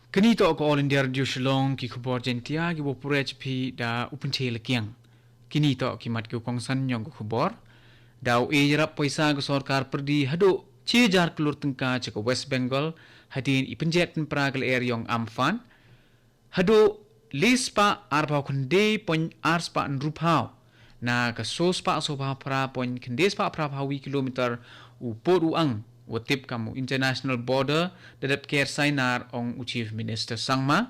Kini to ko All India Radio Shillong ki khubor jentia ki bo pure HP da upenche lekiang. Kini to ki mat ki kongsan nyong ko khubor. Daw e jarap paisa ko sarkar perdi hado 6,000 kelur tengka cek West Bengal hadin ipenjet pra kel air yong Amfan. Hado lispa arbau kende pon arspa nrupau. Na ka sospa soba pra pon kende spa pra hawi kilometer upor uang. Watip kamu international border dadap care signar ong Chief Minister Sangma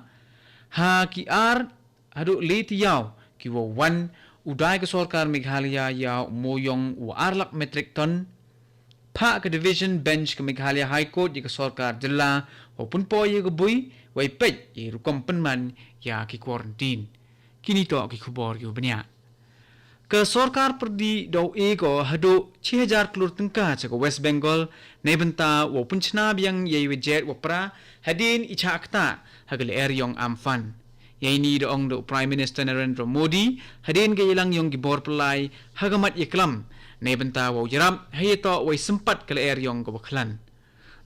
ha ki ar hadu leti yaw ki wo wan udai ke sarkar Meghalaya yaw moyong wa arlak metric ton pa ke division bench ke Meghalaya High Court ke sarkar jilla wa pun po ye ke bui wai pej ye rukom penman ya ki quarantine kini to ki khubor yu benya ke sarkar perdi daw ego hado 6,000 kelur tengka cek West Bengal nei benta wo punchna biang ye wejet wo pra hadin icha akta hagal air yong Amfan ye ni do ong do Prime Minister Narendra Modi hadin ge yelang yong gibor pelai hagamat yeklam nei benta wo jeram hayeto wo sempat ke air yong go baklan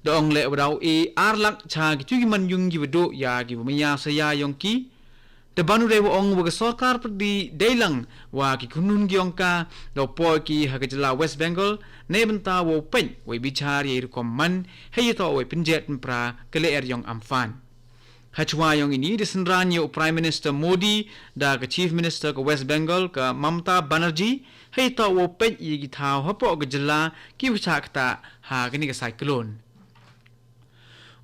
do ong le daw e arlak cha gi tu man yung gi do ya gi maya saya yong ki Dabanu dewa ong waga sarkar perdi dailang wa ki kunun giongka do po ki hagajala West Bengal ne benta wo pen we bichar ye rekomman heyeto we pinjet pra kele er yong Amfan hachwa yong ini disenran yo Prime Minister Modi da ka Chief Minister ka West Bengal ka Mamta Banerjee heyeto wo pen ye gi thaw hapo gajala ki wachakta ha gani ka cyclone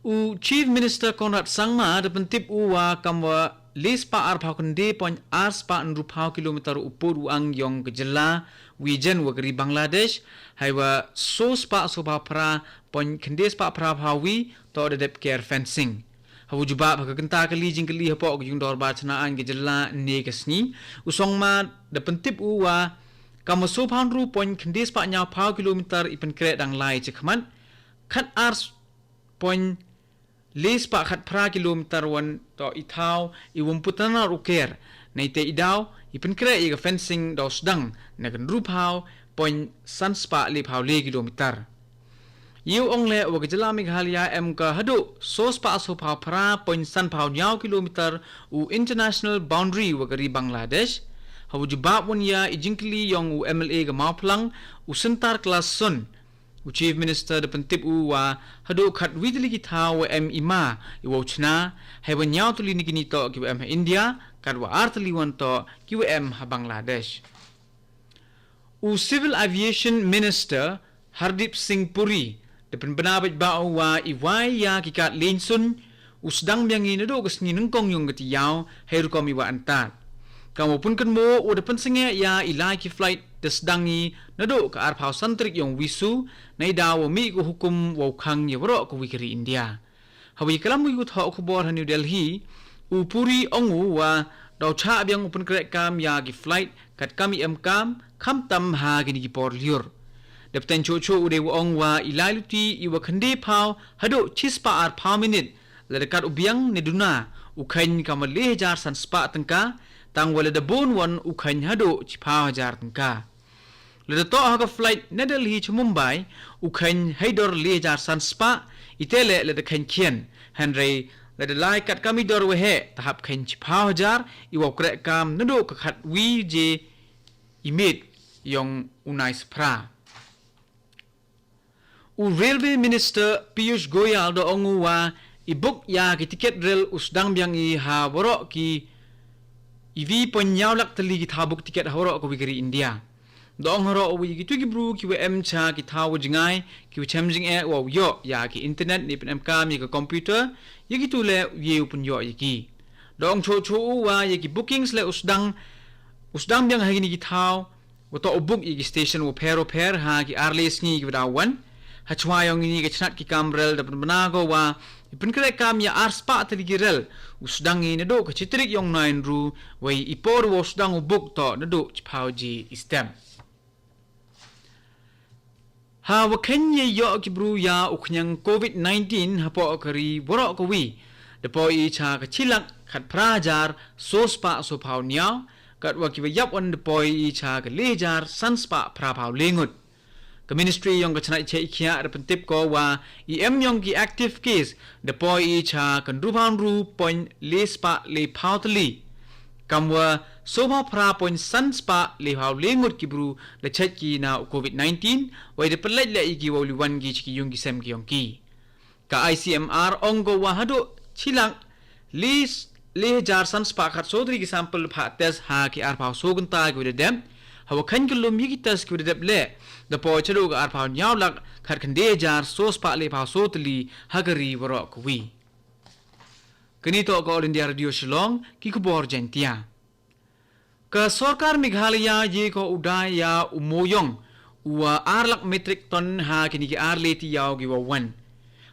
u Chief Minister Conrad Sangma da pentip u wa kamwa Lispa arbau kende pon arspa nrupau kilometer upur uang yong kejela wijen wageri Bangladesh haiwa sospa soba pra pon kende spa pra hawi to dedep care fencing hawu juba bagenta kali jingkeli hapo yung dorba chnaan kejela ne kesni usong ma de pentip uwa kamaso phanru pon kende spa nya pau kilometer ipen kre dang lai chekman khat ars pon Les pa khat pra kilometer wan to itaw iwumputana ruker na ite idaw ipenkre iga fencing daw sedang nagan ruphaw pon sanspa liphaw le kilometer yu ongle wagajala Meghalaya em ka hadu sospa asophaw pra pon sanphaw nyaw kilometer u international boundary wagari Bangladesh hawu jubab wan ya ijinkli yong u MLA ga mawplang u sentar kelas sun Chief Minister de pentip uwa hado khat widli ki thaw em ima iwo chna hewan nyaw tuli ni kini to ki em India kadwa artli wan to ki em Bangladesh u Civil Aviation Minister Hardip Singh Puri de penbenabaj ba uwa iwai ya ki kat lensun usdang byang ni do gasni nengkong yung gati yaw herkom iwa antat kamu pun kan mo o de pensenge ya ilai ki flight desdangi nado ka arpau santrik yong wisu nei dawo mi ko hukum wo khang ye bro ko wikri India hawi kalam wi tho ko bor New Delhi upuri ongu wa daw cha byang upun krek kam ya ki flight kat kami em kam kham tam ha gi ki por liur depten cho cho ude wo ong wa ilai luti iwa khande phau hado chispa ar phau minute ledekat ubyang ne duna ukhain kamale jar san spa tangka tang wala da bon wan ukhain hado chipha jar tangka le to ha ka flight na Delhi to Mumbai ukhain haidor le jar san spa itele le da khan kien henry le da lai kat kami dor we he tahap khan chipha jar iwa kre kam nado ka khat wi je imit yong unai spra u Railway Minister Piyush Goyal do ongu wa ibuk ya ki ticket rail usdang byang i ha boro ki ivi ponyaw lak tali ki thabuk ticket horo ko bigri India dong horo wi ki tu ki bru ki we em cha ki thaw jingai ki chemjing e wo yo ya ki internet ni pen ka mi ka computer ye ki tu le ye upun yo ye ki dong cho cho wa ye ki bookings le usdang byang ha ki thaw wo to book ye ki station wo phero pher ha ki arles ni ki dawan hachwa yong ni ke chnat ki kamrel da banago wa ipin kre kam ya arspa tali girel usdang ni do ka chitrik yong nine ru wei ipor wo usdang ubuk to nado chpauji istem ha wa khenye yo ki bru ya uknyang COVID-19 hapo kari boro ko wi de po i cha ka chilak khat prajar sospa so phau nyao kat wa ki yap on de po i cha ka lejar sanspa pra phau lengut ke ministry yang ke chanai che ikhia de pentip ko wa em yang ki active case de poi cha kan rupan ru point le spa le pautli kamwa soba pra point san spa le haw lengut ki bru de chet ki na covid 19 wai de pelat le iki wa wan gi chi yung ki sem ki yong ki ka ICMR ongo wa hado chilang lis le jar san spa khat sodri ki sample pha test ha ki ar phaw sogun ta ki de dem hawa khan kilom yi ki test ki de le the po chalo ga ar phaw nyaw lak khat khan de jar so spa le phaw sotli hagari waro ko wi kini to ko India Radio Shillong ki khobor jantia ka sarkar Meghalaya ye ko udai ya umoyong wa arlak metric ton ha kini ki arleti yaw gi wan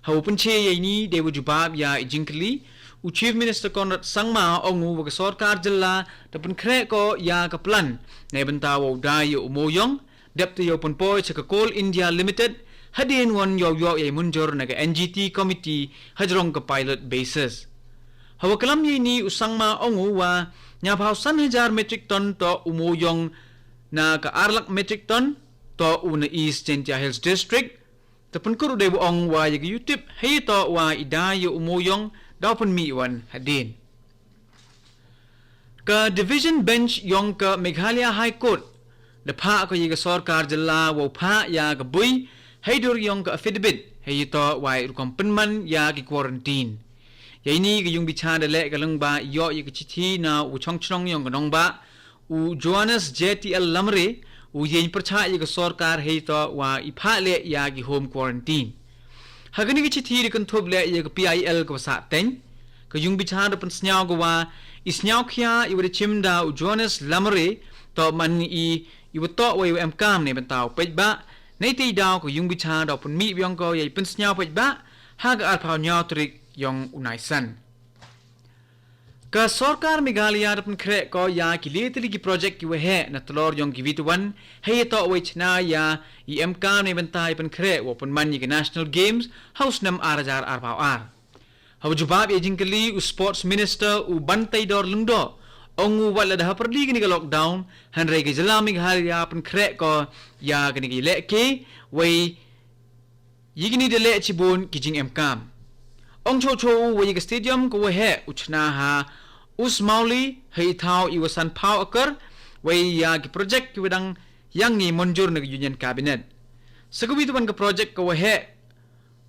ha punche ye ni de wujubab ya jinkli u chief minister Conrad Sangma ongu wa sarkar jilla tapun kre ko ya ka plan ne benta wa udai ya umoyong depte yo pun poy cha Coal India Limited hadin won yo ye munjor na ka NGT committee hajrong ka pilot basis hawa kalam ni usangma ongu wa nya phau san hajar metric ton to umoyong na ka arlak metric ton to una East Jentia Hills District tapun kuru de ong wa ye YouTube hay to wa idaya umoyong daw pun mi wan hadin ka division bench yong ka Meghalaya High Court de pha ko ye ka sarkar jilla wa pha ya ka bui hay dur yong ka affidavit hay to wa rukom penman ya ki quarantine yaini ke yung bicha de le kalung ba yo ye ke chithi na u chong chong yong nong ba u Johannes JTL Lamre u yen percha ye ke sarkar he to wa ipha le ya ki home quarantine hagani ke chithi de kan thob le ye ke PIL ko sa ten ke yung bicha de pen snyao go wa isnyao khia i wede chimda u Johannes Lamre to man i to we em kam ne ben taw pej ba nei ti daw ko yung bicha do pen mi byong ko ye pen snyao pej ba ha ga ar phau nyao trik yong unaisan ka sarkar Meghalaya rapun kre ko ya ki letli ki project ki we na tlor yong ki vitwan he to we chna ya em kam ne bantai pen kre wo pun man ki national games house nam arajar arbau ar haw jubab ye jingkali u sports minister u bantai dor lungdo ongu wala da perli ki lockdown han re ki jala Meghalaya pun kre ko ya ki le ke we yigini de le chibun ki jing em kam ong cho cho we ke stadium ko he uchna ha usmauli hei thau i wasan phau akar we ya ki project ki wedang yang ni monjur na union cabinet sakubi tu ban ka project ko he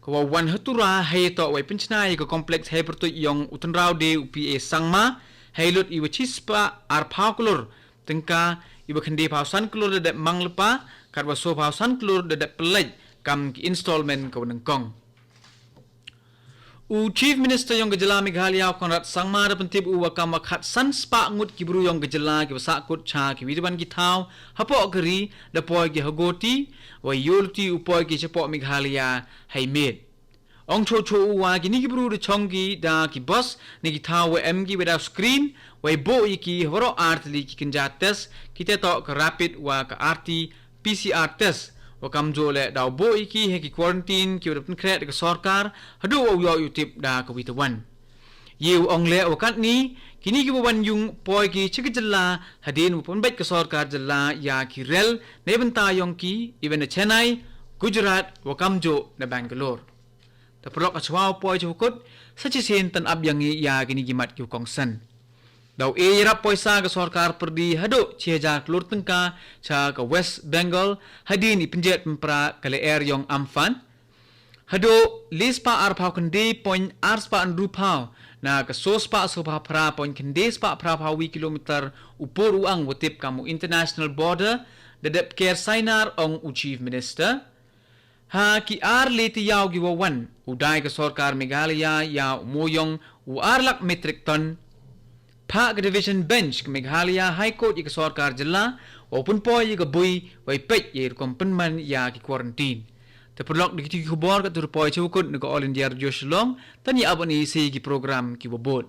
ko wan hatura hei to we pinchna i ko complex he pertu yong utanrau de upa sangma hei lut i wachispa ar phau kulur tengka i bakhande phau san kulur de manglepa karwa so phau san kulur de pelaj kam ki installment ko nang kong u chief minister yong gejala Meghalaya Conrad Sangma da pentip u wakam wakhat san spa ngut ki bru yong gejala ki wasa kut cha ki widiban ki thau hapo gari da poi ki hagoti wa yulti u poi ki chapo Meghalaya hai med ong cho cho u wa ki ni ki bru de chonggi da ki boss ni ki thau wa em ki without screen wa bo ki horo artli ki kinja test ki te to ka rapid wa ka RT PCR test wakam jole daw bo iki he ki quarantine ki wadapun kret ke sarkar hadu wa yo YouTube da ka witawan yu ong le wakat ni kini ki wan yung poi ki chikijalla hadin pun bet ke sarkar jalla ya ki rel ne benta yong ki even Chennai Gujarat wakam jo na Bangalore ta prok achwa poi chukut sachi sen tan ab yang ya kini gimat ki kongsan daw rap poisa ke sarkar perdi hado cheja klur tengka cha ke West Bengal hadin ipinjet pempra kale air yong amfan hado lispa ar phau kendi point ar spa an rupau na ke sospa sopa pra point kendi spa pra wi kilometer upur uang wotip kamu international border dedep care sainar ong u chief minister ha ki ar leti yaw gi wan udai ke sarkar Meghalaya ya moyong u arlak metric ton Pak division bench ke Meghalaya High Court ke sarkar jilla opun poi ke bui wai pet ye kompenman ya ki quarantine te perlok di ki khobor ka tur poi chukut ne ko All India Radio Shillong tani abani si ki program ki bobot